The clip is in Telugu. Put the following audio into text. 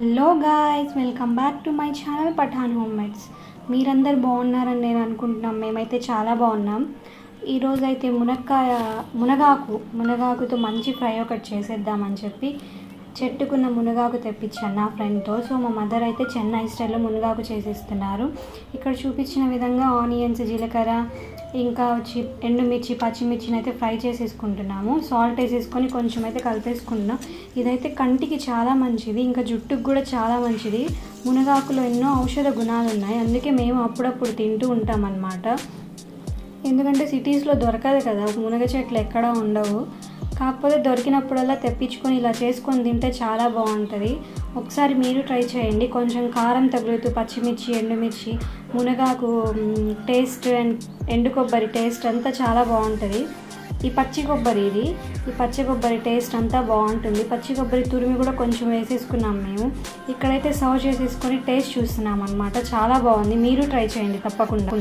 Hello guys, welcome back to my channel Pathan homemades. మీరందరు బాగున్నారని నేను అనుకుంటున్నాం. మేమైతే చాలా బాగున్నాం. ఈరోజు అయితే మునగాకుతో మంచి ఫ్రై ఒకటి చేసేద్దామని చెప్పి చెట్టుకున్న మునగాకు తెప్పించాను నా ఫ్రెండ్తో. సో మా మదర్ అయితే చెన్నై స్టైల్లో మునగాకు చేసేస్తున్నారు. ఇక్కడ చూపించిన విధంగా ఆనియన్స్, జీలకర్ర, ఇంకా వచ్చి ఎండుమిర్చి, పచ్చిమిర్చిని అయితే ఫ్రై చేసేసుకుంటున్నాము. సాల్ట్ వేసేసుకొని కొంచెం అయితే కలిపేసుకుంటున్నాం. ఇదైతే కంటికి చాలా మంచిది, ఇంకా జుట్టుకు కూడా చాలా మంచిది. మునగాకులో ఎన్నో ఔషధ గుణాలు ఉన్నాయి. అందుకే మేము అప్పుడప్పుడు తింటూ ఉంటాం అన్నమాట. ఎందుకంటే సిటీస్లో దొరకదు కదా, మునగ చెట్లు ఎక్కడా ఉండవు. కాకపోతే దొరికినప్పుడల్లా తెప్పించుకొని ఇలా చేసుకొని తింటే చాలా బాగుంటుంది. ఒకసారి మీరు ట్రై చేయండి. కొంచెం కారం తగులుతూ పచ్చిమిర్చి, ఎండుమిర్చి, మునగాకు టేస్ట్ అండ్ ఎండు కొబ్బరి టేస్ట్ అంతా చాలా బాగుంటుంది. ఈ పచ్చి కొబ్బరి టేస్ట్ అంతా బాగుంటుంది. పచ్చి కొబ్బరి తురిమి కూడా కొంచెం వేసేసుకున్నాం మేము. ఇక్కడైతే సర్వ్ చేసేసుకొని టేస్ట్ చూస్తున్నాం అన్నమాట. చాలా బాగుంది. మీరు ట్రై చేయండి తప్పకుండా.